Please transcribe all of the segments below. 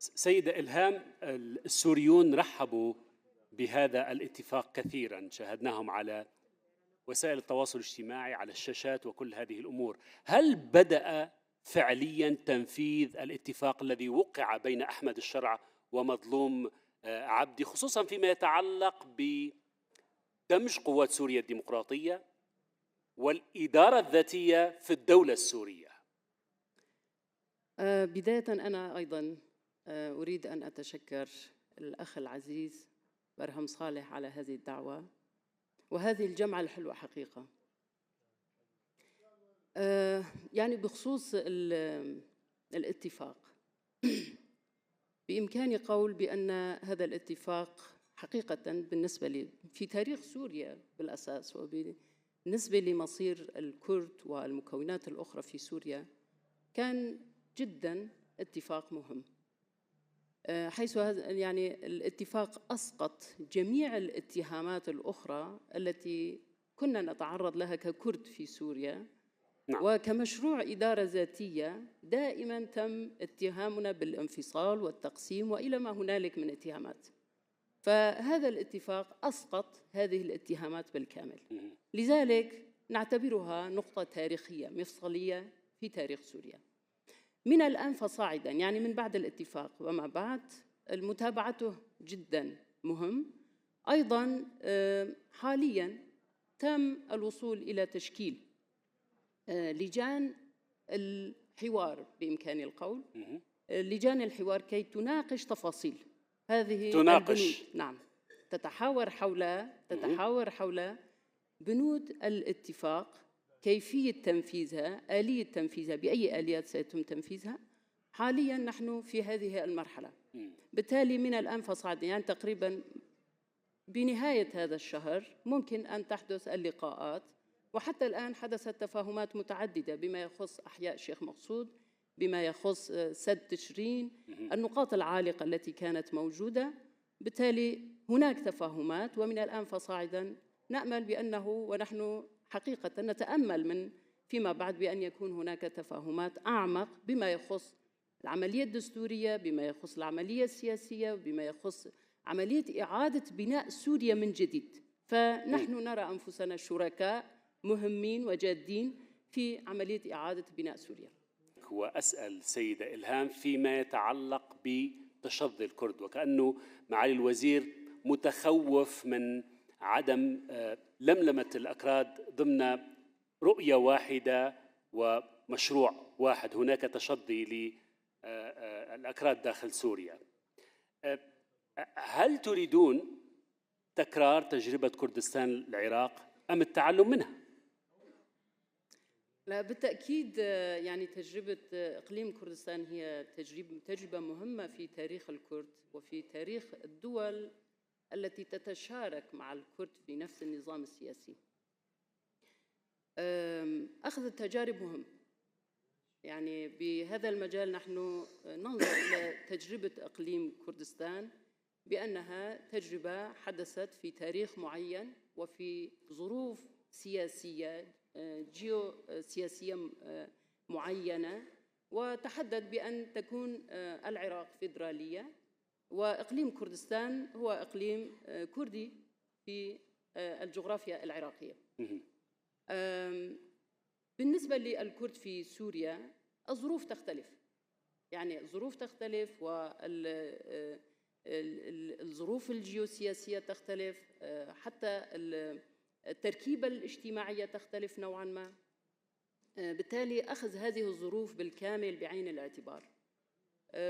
سيدة إلهام، السوريون رحبوا بهذا الاتفاق كثيرا، شاهدناهم على وسائل التواصل الاجتماعي، على الشاشات وكل هذه الأمور. هل بدأ فعليا تنفيذ الاتفاق الذي وقع بين أحمد الشرع ومظلوم عبدي، خصوصا فيما يتعلق بدمج قوات سوريا الديمقراطية والإدارة الذاتية في الدولة السورية؟ بداية أنا أيضا أريد أن أتشكر الأخ العزيز برهم صالح على هذه الدعوة وهذه الجمعة الحلوة حقيقة. يعني بخصوص الاتفاق بإمكاني قول بأن هذا الاتفاق حقيقة بالنسبة لي في تاريخ سوريا بالأساس وبالنسبة لمصير الكرد والمكونات الأخرى في سوريا كان جدا اتفاق مهم، حيث يعني الاتفاق أسقط جميع الاتهامات الأخرى التي كنا نتعرض لها ككرد في سوريا. نعم. وكمشروع إدارة ذاتية دائما تم اتهامنا بالانفصال والتقسيم وإلى ما هنالك من اتهامات، فهذا الاتفاق أسقط هذه الاتهامات بالكامل. لذلك نعتبرها نقطة تاريخية مفصلية في تاريخ سوريا. من الآن فصاعدا يعني من بعد الاتفاق وما بعد متابعته جدا مهم. أيضا حاليا تم الوصول إلى تشكيل لجان الحوار بإمكان القول، لجان الحوار كي تناقش تفاصيل هذه البنود. نعم، تتحاور حول بنود الاتفاق، كيفية تنفيذها، آلية تنفيذها، بأي آليات سيتم تنفيذها. حاليا نحن في هذه المرحلة، بالتالي من الآن فصاعدا يعني تقريبا بنهاية هذا الشهر ممكن أن تحدث اللقاءات، وحتى الآن حدثت تفاهمات متعددة بما يخص أحياء الشيخ مقصود، بما يخص سد تشرين، النقاط العالقة التي كانت موجودة. بالتالي هناك تفاهمات، ومن الآن فصاعدا نأمل بأنه ونحن حقيقة نتأمل من فيما بعد بأن يكون هناك تفاهمات أعمق بما يخص العملية الدستورية، بما يخص العملية السياسية، بما يخص عملية إعادة بناء سوريا من جديد. فنحن نرى أنفسنا شركاء مهمين وجادين في عملية إعادة بناء سوريا. وأسأل سيدة إلهام فيما يتعلق بتشظي الكرد، وكأنه معالي الوزير متخوف من عدم لملمة الأكراد ضمن رؤية واحدة ومشروع واحد، هناك تشظي للأكراد داخل سوريا. هل تريدون تكرار تجربة كردستان العراق أم التعلم منها؟ لا بالتأكيد، يعني تجربة إقليم كردستان هي تجربة مهمة في تاريخ الكرد وفي تاريخ الدول التي تتشارك مع الكرد في نفس النظام السياسي. أخذ التجارب مهم، يعني بهذا المجال نحن ننظر إلى تجربة إقليم كردستان بأنها تجربة حدثت في تاريخ معين وفي ظروف سياسية جيوسياسية معينة، وتحدد بأن تكون العراق فيدرالية وإقليم كردستان هو إقليم كردي في الجغرافيا العراقية. بالنسبة للكرد في سوريا الظروف تختلف، يعني الظروف تختلف والظروف الجيوسياسية تختلف، حتى التركيبة الاجتماعية تختلف نوعا ما. بالتالي أخذ هذه الظروف بالكامل بعين الاعتبار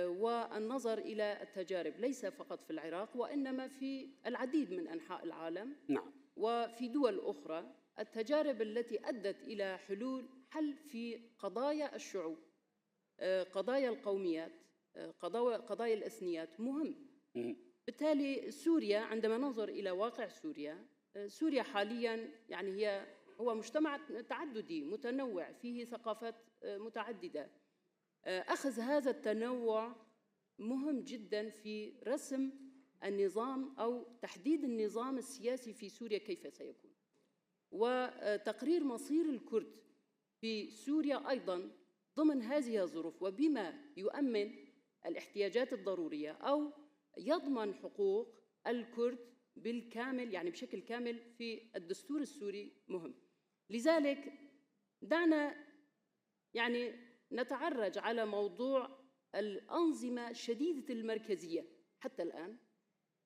والنظر إلى التجارب ليس فقط في العراق وإنما في العديد من أنحاء العالم. نعم. وفي دول أخرى، التجارب التي أدت إلى حل في قضايا الشعوب، قضايا القوميات، قضايا الإثنيات مهم. بالتالي سوريا عندما ننظر إلى واقع سوريا حاليا يعني هو مجتمع تعددي متنوع فيه ثقافات متعددة. أخذ هذا التنوع مهم جدا في رسم النظام أو تحديد النظام السياسي في سوريا كيف سيكون، وتقرير مصير الكرد في سوريا أيضا ضمن هذه الظروف، وبما يؤمن الاحتياجات الضرورية أو يضمن حقوق الكرد بالكامل، يعني بشكل كامل في الدستور السوري مهم. لذلك دعنا يعني نتعرج على موضوع الأنظمة شديدة المركزية. حتى الآن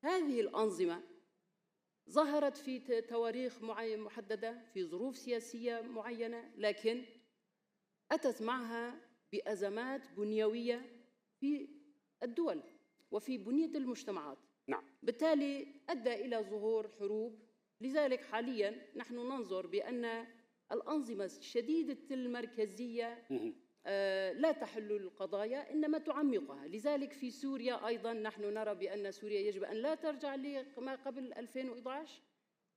هذه الأنظمة ظهرت في تواريخ محددة في ظروف سياسية معينة، لكن أتت معها بأزمات بنيوية في الدول وفي بنية المجتمعات. نعم. بالتالي أدى إلى ظهور حروب. لذلك حالياً نحن ننظر بأن الأنظمة شديدة المركزية لا تحل القضايا إنما تعمقها. لذلك في سوريا أيضاً نحن نرى بأن سوريا يجب أن لا ترجع لما قبل 2011،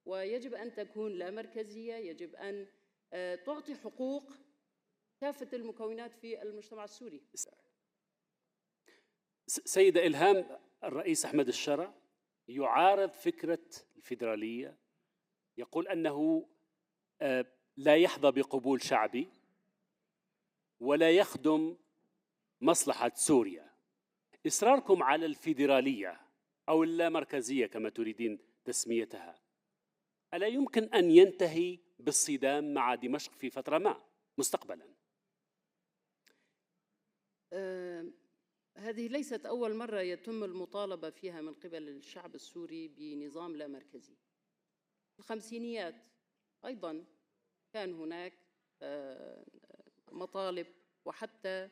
ويجب أن تكون لا مركزية، يجب أن تعطي حقوق كافة المكونات في المجتمع السوري. سيدة إلهام، الرئيس أحمد الشرع يعارض فكرة الفيدرالية، يقول أنه لا يحظى بقبول شعبي ولا يخدم مصلحة سوريا. إصراركم على الفيدرالية أو اللامركزية كما تريدين تسميتها، ألا يمكن أن ينتهي بالصدام مع دمشق في فترة ما مستقبلا؟ هذه ليست أول مرة يتم المطالبة فيها من قبل الشعب السوري بنظام لا مركزي. في الخمسينيات أيضا كان هناك مطالب، وحتى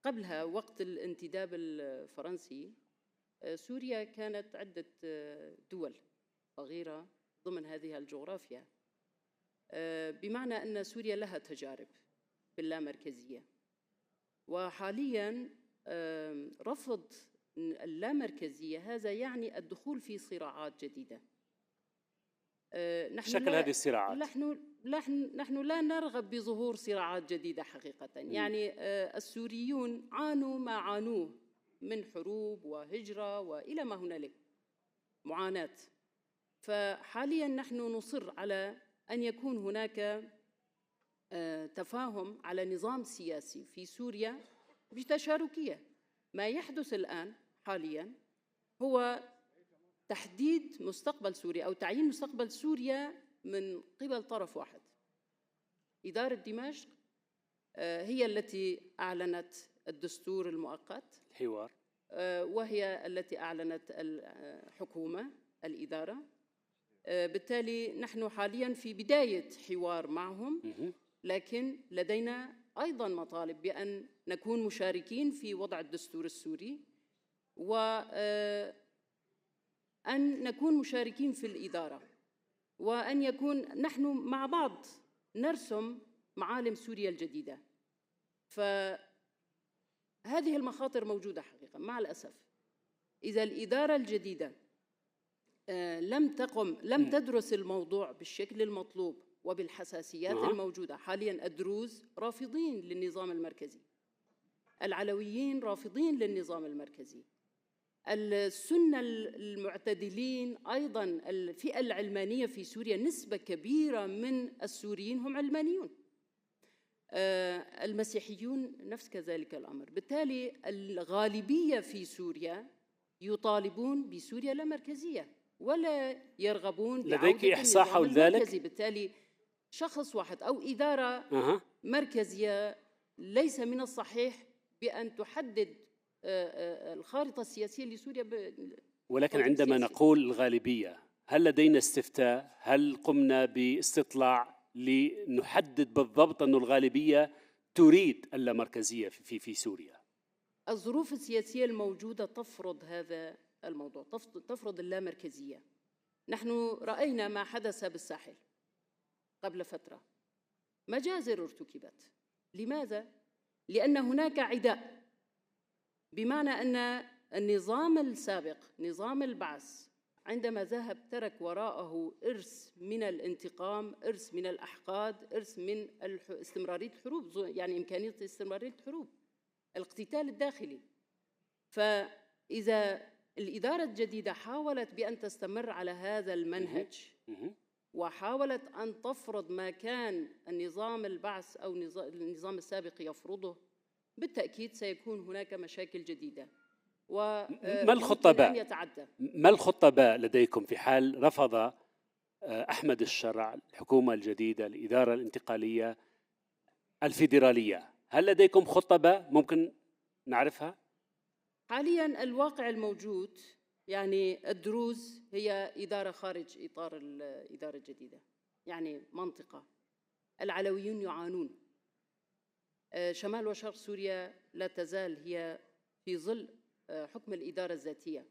قبلها وقت الانتداب الفرنسي سوريا كانت عدة دول صغيرة ضمن هذه الجغرافيا، بمعنى أن سوريا لها تجارب في اللامركزية. وحاليا رفض اللامركزية هذا يعني الدخول في صراعات جديدة. شكل هذه الصراعات، نحن لا نرغب بظهور صراعات جديدة حقيقة. يعني السوريون عانوا ما عانوه من حروب وهجرة وإلى ما هنالك معاناة. فحاليا نحن نصر على أن يكون هناك تفاهم على نظام سياسي في سوريا بتشاركية. ما يحدث الآن حاليا هو تحديد مستقبل سوريا أو تعيين مستقبل سوريا من قبل طرف واحد. إدارة دمشق هي التي أعلنت الدستور المؤقت، الحوار، وهي التي أعلنت الحكومة الإدارة. بالتالي نحن حاليا في بداية حوار معهم، لكن لدينا أيضا مطالب بأن نكون مشاركين في وضع الدستور السوري، وأن نكون مشاركين في الإدارة، وأن يكون نحن مع بعض نرسم معالم سوريا الجديدة. فهذه المخاطر موجودة حقيقة مع الأسف. إذا الإدارة الجديدة لم تدرس الموضوع بالشكل المطلوب وبالحساسيات الموجودة حاليا. الدروز رافضين للنظام المركزي، العلويين رافضين للنظام المركزي، السنة المعتدلين أيضا، الفئة العلمانية في سوريا نسبة كبيرة من السوريين هم علمانيون، المسيحيون نفس كذلك الأمر. بالتالي الغالبية في سوريا يطالبون بسوريا لا مركزية ولا يرغبون لديك إحصاء حول ذلك؟ بالتالي شخص واحد أو إدارة مركزية ليس من الصحيح بأن تحدد الخارطة السياسية لسوريا. ولكن عندما نقول الغالبية، هل لدينا استفتاء؟ هل قمنا باستطلاع لنحدد بالضبط أن الغالبية تريد اللامركزية في سوريا؟ الظروف السياسية الموجودة تفرض هذا الموضوع، تفرض اللامركزية. نحن رأينا ما حدث بالساحل قبل فترة، مجازر ارتكبت. لماذا؟ لأن هناك عداء، بمعنى أن النظام السابق نظام البعث عندما ذهب ترك وراءه إرث من الانتقام، إرث من الأحقاد، إرث من استمرارية الحروب، يعني إمكانية استمرارية الحروب، الاقتتال الداخلي. فإذا الإدارة الجديدة حاولت بأن تستمر على هذا المنهج وحاولت أن تفرض ما كان النظام البعث أو النظام السابق يفرضه، بالتأكيد سيكون هناك مشاكل جديدة. ما الخطة وممكن أن باء؟ يتعدى. ما الخطة باء لديكم في حال رفض أحمد الشرع الحكومة الجديدة الإدارة الانتقالية الفيدرالية؟ هل لديكم خطة باء ممكن نعرفها؟ حاليا الواقع الموجود يعني الدروز هي إدارة خارج إطار الإدارة الجديدة، يعني منطقة العلويون يعانون. شمال وشرق سوريا لا تزال هي في ظل حكم الإدارة الذاتية.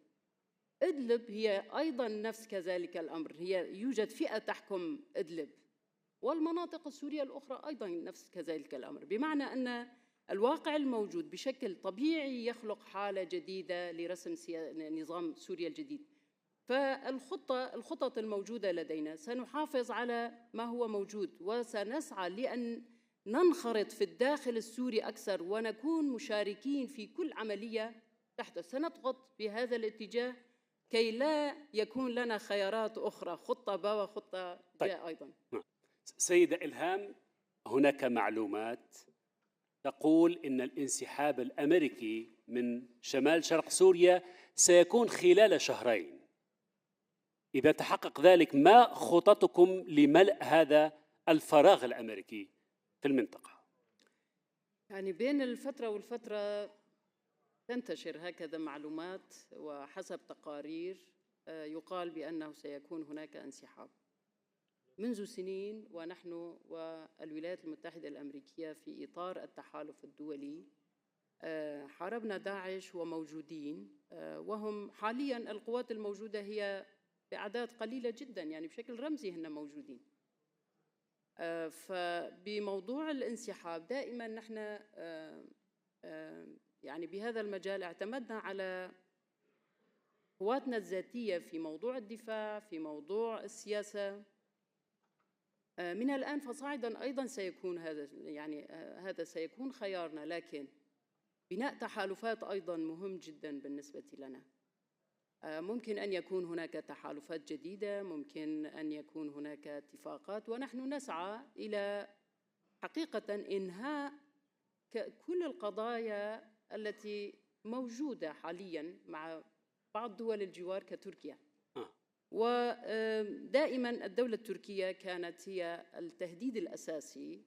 إدلب هي أيضا نفس كذلك الأمر، هي يوجد فئة تحكم إدلب، والمناطق السورية الأخرى أيضا نفس كذلك الأمر، بمعنى أن الواقع الموجود بشكل طبيعي يخلق حالة جديدة لرسم نظام سوريا الجديد. الخطط الموجودة لدينا سنحافظ على ما هو موجود، وسنسعى لأن ننخرط في الداخل السوري أكثر ونكون مشاركين في كل عملية تحدث. سنضغط بهذا الاتجاه كي لا يكون لنا خيارات أخرى، خطة باء وخطة جاء أيضا. سيدة إلهام، هناك معلومات تقول إن الانسحاب الأمريكي من شمال شرق سوريا سيكون خلال شهرين. إذا تحقق ذلك، ما خططكم لملء هذا الفراغ الأمريكي في المنطقة؟ يعني بين الفترة والفترة تنتشر هكذا معلومات، وحسب تقارير يقال بأنه سيكون هناك انسحاب. منذ سنين ونحن والولايات المتحدة الأمريكية في إطار التحالف الدولي حاربنا داعش وموجودين، وهم حاليا القوات الموجودة هي بأعداد قليلة جدا، يعني بشكل رمزي هن موجودين. فبموضوع الانسحاب دائما نحن يعني بهذا المجال اعتمدنا على قواتنا الذاتية في موضوع الدفاع، في موضوع السياسة. من الآن فصاعدا أيضا سيكون هذا، يعني هذا سيكون خيارنا، لكن بناء تحالفات أيضا مهم جدا بالنسبة لنا. ممكن أن يكون هناك تحالفات جديدة، ممكن أن يكون هناك اتفاقات، ونحن نسعى إلى حقيقة إنهاء كل القضايا التي موجودة حاليا مع بعض دول الجوار كتركيا. ودائما الدولة التركية كانت هي التهديد الأساسي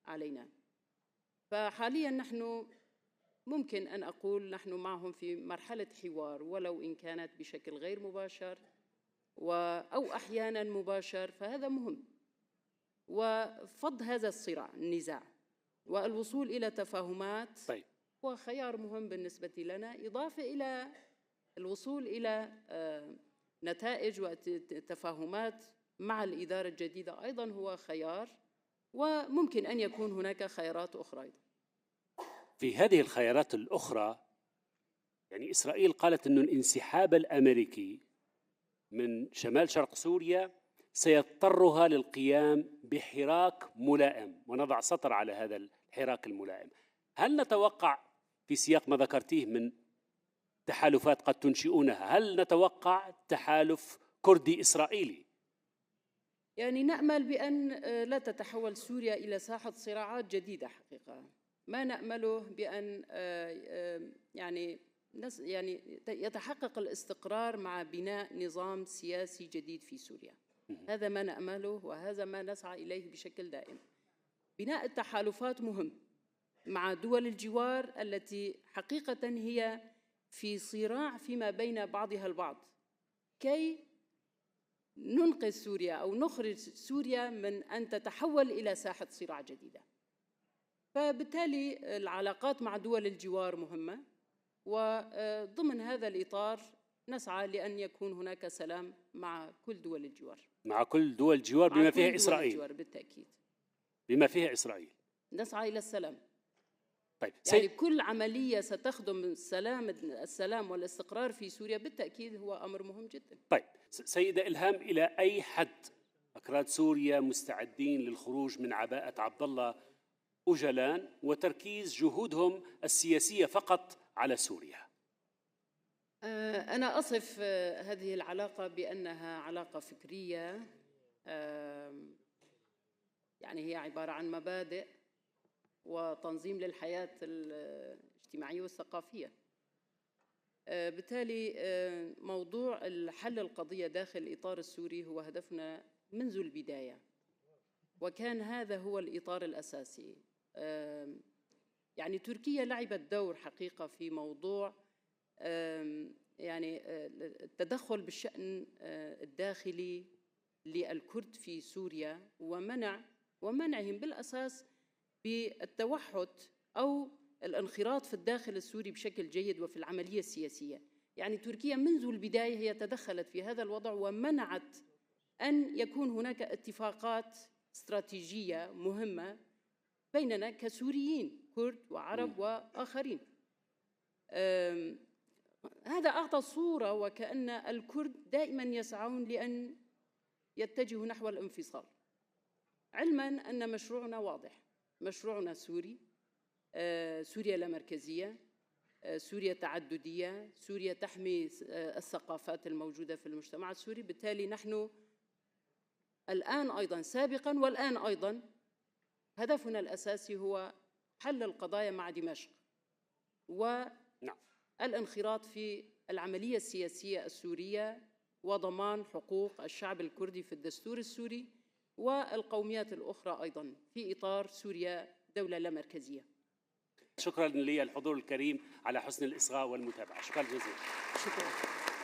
علينا. فحاليا نحن ممكن أن أقول نحن معهم في مرحلة حوار، ولو إن كانت بشكل غير مباشر أو أحيانا مباشر، فهذا مهم. وفض هذا الصراع النزاع والوصول إلى تفاهمات هو خيار مهم بالنسبة لنا، إضافة إلى الوصول إلى نتائج وتفاهمات مع الإدارة الجديدة أيضا هو خيار، وممكن أن يكون هناك خيارات أخرى أيضا. في هذه الخيارات الأخرى، يعني إسرائيل قالت أن الانسحاب الأمريكي من شمال شرق سوريا سيضطرها للقيام بحراك ملائم، ونضع سطر على هذا الحراك الملائم. هل نتوقع في سياق ما ذكرتيه من تحالفات قد تنشئونها، هل نتوقع تحالف كردي إسرائيلي؟ يعني نأمل بأن لا تتحول سوريا إلى ساحة صراعات جديدة. حقيقة ما نأمله بأن يعني يتحقق الاستقرار مع بناء نظام سياسي جديد في سوريا. هذا ما نأمله وهذا ما نسعى إليه بشكل دائم. بناء التحالفات مهم مع دول الجوار التي حقيقة هي في صراع فيما بين بعضها البعض، كي ننقذ سوريا أو نخرج سوريا من أن تتحول إلى ساحة صراع جديدة. فبالتالي العلاقات مع دول الجوار مهمة، وضمن هذا الإطار نسعى لأن يكون هناك سلام مع كل دول الجوار. مع كل دول الجوار بما فيها إسرائيل. الجوار بالتأكيد. بما فيها إسرائيل. نسعى إلى السلام. طيب. يعني كل عملية ستخدم السلام والاستقرار في سوريا بالتأكيد هو أمر مهم جدا. طيب سيدة إلهام، إلى أي حد أكراد سوريا مستعدين للخروج من عباءة عبد الله أوجلان وتركيز جهودهم السياسية فقط على سوريا؟ أنا أصف هذه العلاقة بأنها علاقة فكرية، يعني هي عبارة عن مبادئ وتنظيم للحياة الاجتماعية والثقافية. بالتالي موضوع حل القضية داخل الإطار السوري هو هدفنا منذ البداية، وكان هذا هو الإطار الأساسي. يعني تركيا لعبت دور حقيقة في موضوع يعني التدخل بالشأن الداخلي للكرد في سوريا ومنعهم بالأساس بالتوحد أو الانخراط في الداخل السوري بشكل جيد وفي العملية السياسية. يعني تركيا منذ البداية هي تدخلت في هذا الوضع ومنعت أن يكون هناك اتفاقات استراتيجية مهمة بيننا كسوريين كرد وعرب وآخرين. هذا أعطى صورة وكأن الكرد دائما يسعون لأن يتجهوا نحو الانفصال، علما أن مشروعنا واضح، مشروعنا سوري، سوريا لا مركزية، سوريا تعددية، سوريا تحمي الثقافات الموجودة في المجتمع السوري. بالتالي نحن الآن أيضا سابقا والآن أيضا هدفنا الأساسي هو حل القضايا مع دمشق والانخراط في العملية السياسية السورية وضمان حقوق الشعب الكردي في الدستور السوري والقوميات الأخرى أيضا في إطار سوريا دولة لا مركزية. شكرا للحضور الكريم على حسن الإصغاء والمتابعة. شكرا جزيلا. شكرا.